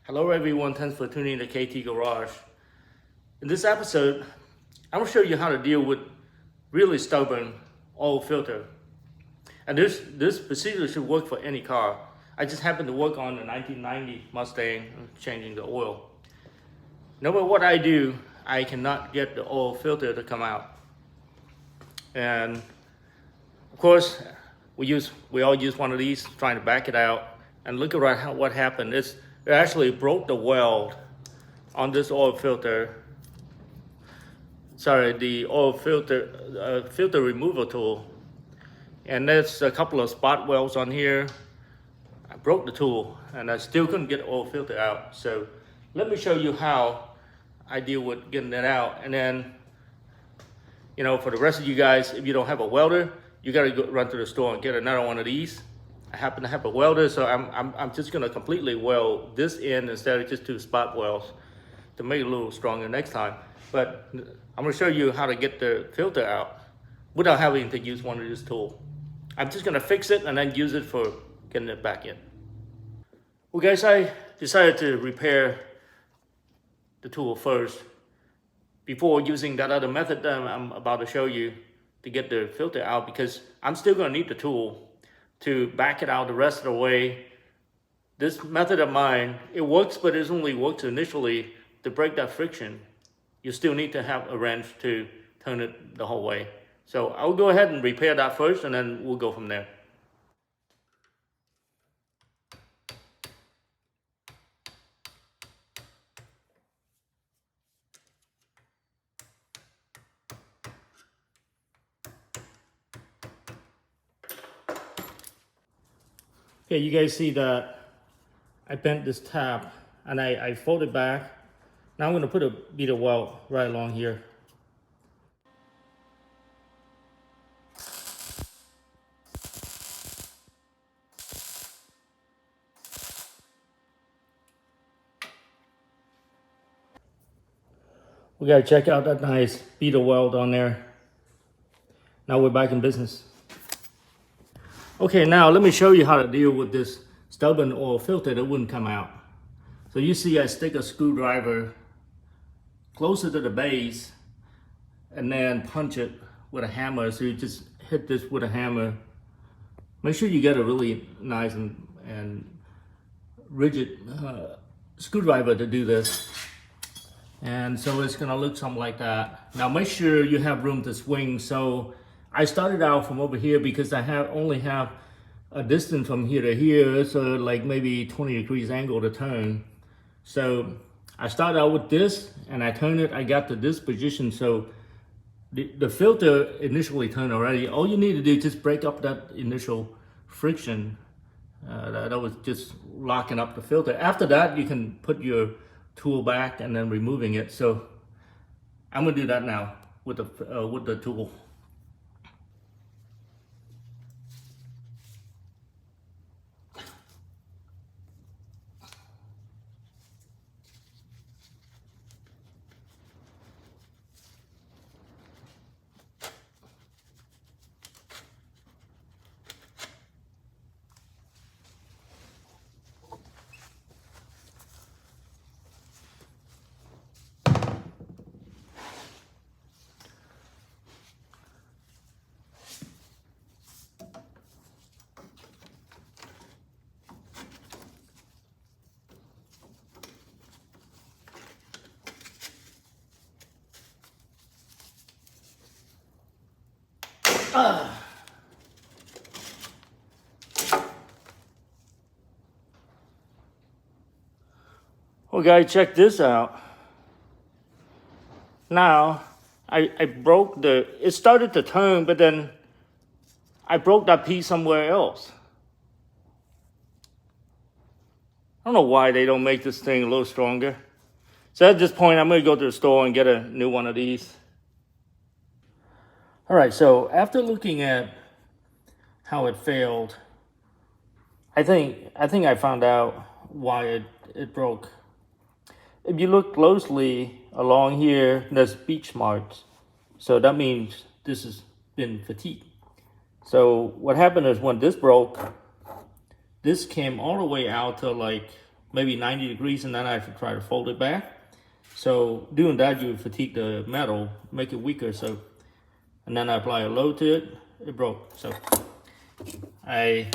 Hello everyone, thanks for tuning in to KT Garage. In this episode, I'm going to show you how to deal with really stubborn oil filter. And this procedure should work for any car. I just happened to work on the 1990 Mustang, changing the oil. No matter what I do, I cannot get the oil filter to come out. And of course, we all use one of these trying to back it out. And look at what happened. It actually broke the weld on this oil filter. Sorry, the oil filter filter removal tool. And there's a couple of spot welds on here. I broke the tool and I still couldn't get the oil filter out. So let me show you how I deal with getting it out. And then, for the rest of you guys, if you don't have a welder, you gotta go run to the store and get another one of these. I happen to have a welder, so I'm just gonna completely weld this in instead of just 2 spot welds to make it a little stronger next time. But I'm gonna show you how to get the filter out without having to use one of these tools. I'm just gonna fix it and then use it for getting it back in. Well guys, I decided to repair the tool first before using that other method that I'm about to show you to get the filter out, because I'm still gonna need the tool to back it out the rest of the way. This method of mine, it works, but it only works initially to break that friction. You still need to have a wrench to turn it the whole way. So I'll go ahead and repair that first and then we'll go from there. Okay, you guys see that I bent this tab and I folded back. Now I'm going to put a bead of weld right along here. We got to check out that nice bead of weld on there. Now we're back in business. Okay, now let me show you how to deal with this stubborn oil filter that wouldn't come out. So you see I stick a screwdriver closer to the base and then punch it with a hammer. So you just hit this with a hammer. Make sure you get a really nice and rigid screwdriver to do this. And so it's gonna look something like that. Now make sure you have room to swing. So I started out from over here because I only have a distance from here to here, so like maybe 20 degrees angle to turn. So I started out with this and I turned it, I got to this position. So the filter initially turned already. All you need to do is just break up that initial friction that was just locking up the filter. After that, you can put your tool back and then removing it. So I'm gonna do that now with the tool. Well guys, check this out. Now I broke it started to turn, but then I broke that piece somewhere else. I don't know why they don't make this thing a little stronger. So at this point, I'm gonna go to the store and get a new one of these. All right, so after looking at how it failed, I think I found out why it broke. If you look closely along here, there's beach marks. So that means this has been fatigued. So what happened is when this broke, this came all the way out to like maybe 90 degrees, and then I have to try to fold it back. So doing that, you fatigue the metal, make it weaker. So, and then I apply a load to it, it broke. So I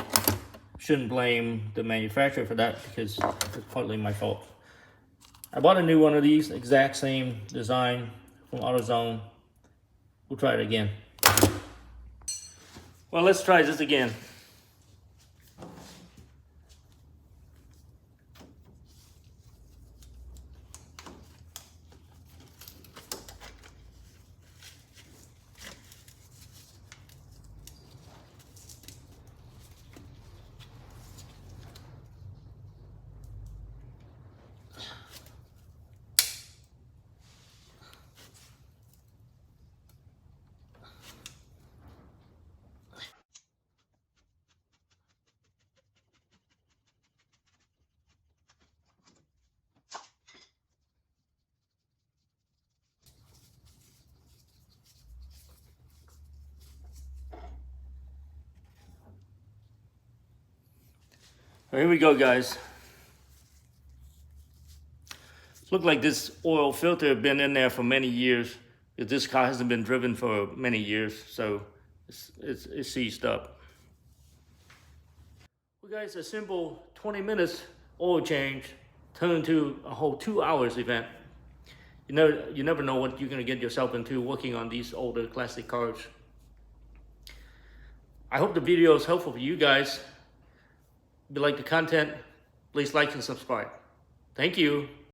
shouldn't blame the manufacturer for that because it's partly my fault. I bought a new one of these, exact same design from AutoZone. We'll try it again. Well, let's try this again. Here we go, guys. Look like this oil filter has been in there for many years. This car hasn't been driven for many years, so it's seized up. Well, guys, a simple 20 minutes oil change turned into a whole 2 hours event. You never know what you're gonna get yourself into working on these older classic cars. I hope the video is helpful for you guys. If you like the content, please like and subscribe. Thank you.